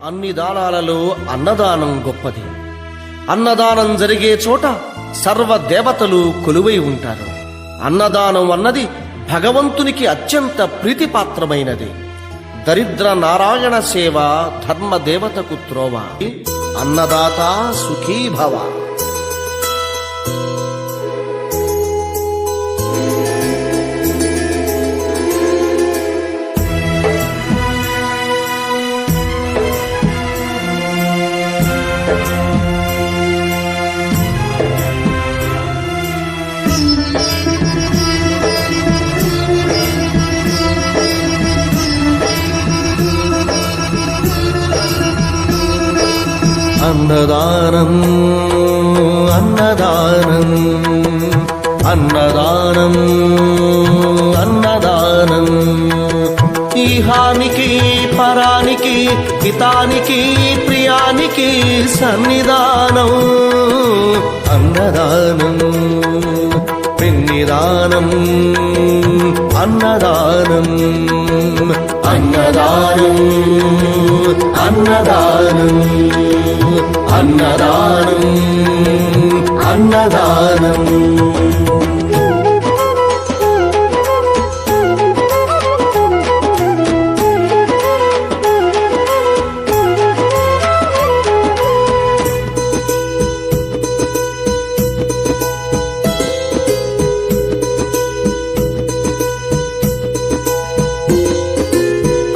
అన్ని దానాలలో అన్నదానం గొప్పది. అన్నదానం జరిగే చోట సర్వ దేవతలు కొలువై ఉంటారు. అన్నదానం అన్నది భగవంతునికి అత్యంత ప్రీతిపాత్రమైనది. దరిద్ర నారాయణ సేవ ధర్మదేవతకు త్రోవ. అన్నదాత సుఖీ భవ. అన్నదానం అన్నదానం అన్నదానం అన్నదానం ఈహానికి పరానికి హితానికి ప్రియానికి సన్నిధానం. అన్నదానం పిన్నిదానం అన్నదానం అన్నదానం అన్నదానం అన్నదానం అన్నదానం.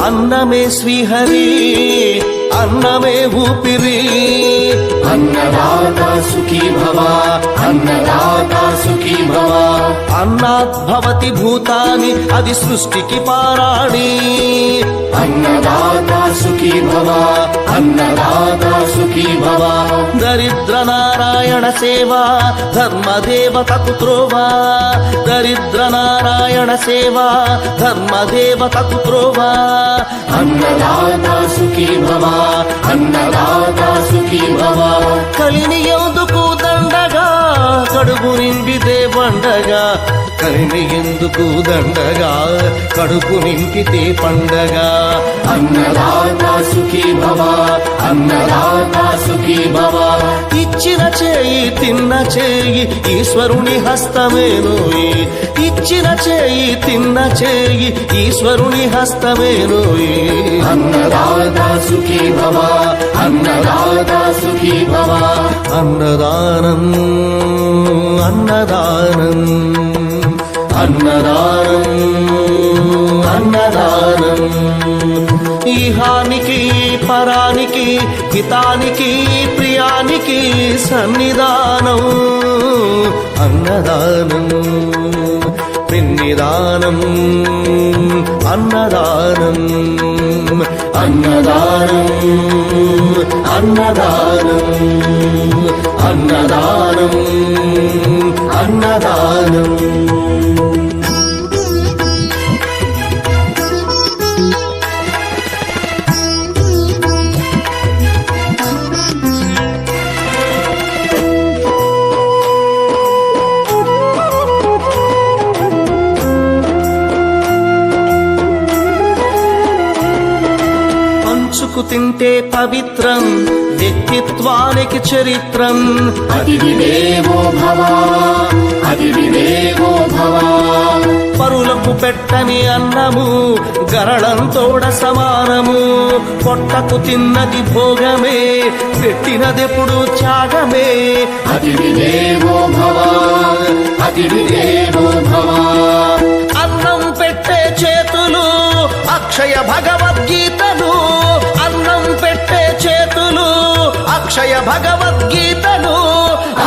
అన్నమే శ్రీహరి అన్నమే ఊపిరి. అన్నదాత సుఖీ భవ అన్నదాత సుఖీ భవ. అన్నాద్భవతి భూతాని అది సృష్టికి పారాణి. అన్నదాత సుఖీ భవ అన్నదాత సుఖీ భవ. దరిద్ర నారాయణ సేవ ధర్మదేవతకు త్రోవ. దరిద్ర నారాయణ సేవ ధర్మదేవతకు త్రోవ. అన్నదాత సుఖీ భవ అన్నదాత సుఖీ భవ. కలిని ఎందుకు దండగా కడుపు నింపితే పండగా. కలిని ఎందుకు దండగా కడుపు నింపితే పండగ. అన్నదాత సుఖీ భవ అన్నదాత సుఖీ భవ. ఇచ్చిన చేయి తిన్న చేయి ఈశ్వరుని హస్తమేనోయి. ఇచ్చిన చేయి తిన్న చేయి ఈశ్వరుని హస్తమేనోయి. అన్నదాత సుఖీ భవ అన్నదాత సుఖీ భవ. అన్నదానం అన్నదానం అన్నదానం అన్నదానం ఈహానికి పరానికి హితానికి ప్రియానికి సన్నిధానం. అన్నదానం పిన్నిదానం అన్నదానం అన్నదానం అన్నదానం అన్నదానం అన్నదానం. పంచుకు తింటే పవిత్రం వ్యక్తిత్వానికి చరిత్రం. అతిథి దేవో భవ అతిథి దేవో భవ. పరులకు పెట్టని అన్నము గరళంతోడ సమానము. పొట్టకు తిన్నది భోగమే పెట్టినదెప్పుడు త్యాగమే. అతిథి దేవో భవ అతిథి దేవో భవ. అన్నం పెట్టే చేతులు అక్షయ భగవద్గీతలు. అన్నం పెట్టే చేతులు అక్షయ భగవద్గీతలు.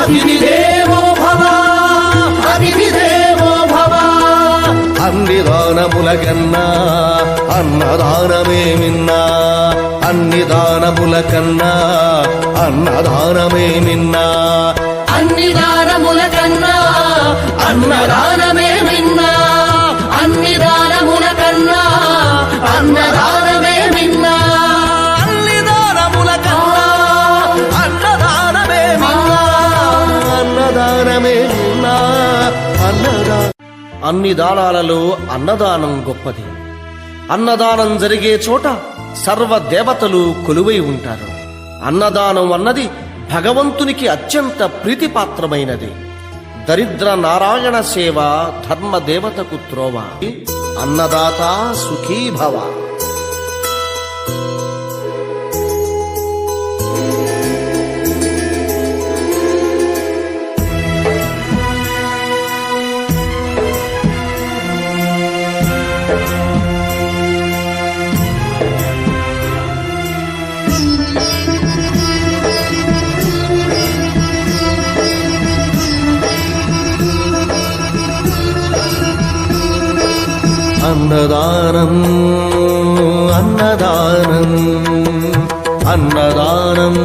అతిథి దేవో భవ అతిథి దేవో భవ. అన్ని దానముల కన్నా అన్నదానమే మిన్నా. అన్ని దానముల కన్నా అన్నదానమే మిన్నా. అన్ని దానముల కన్నా అన్నదానమే మిన్నా. అన్ని దానముల కన్నా అన్నదానమే మిన్నా. అన్ని దానముల కన్నా అన్నదానమే మిన్నా. అన్నదానమే మిన్నా. అన్ని దానాలలో అన్నదానం గొప్పది. అన్నదానం జరిగే చోట సర్వ దేవతలు కొలువై ఉంటారు. అన్నదానం అన్నది భగవంతునికి అత్యంత ప్రీతిపాత్రమైనది. దరిద్ర నారాయణ సేవ ధర్మ దేవతకు త్రోవ. అన్నదాత సుఖీభవ. అన్నదానం అన్నదానం అన్నదానం.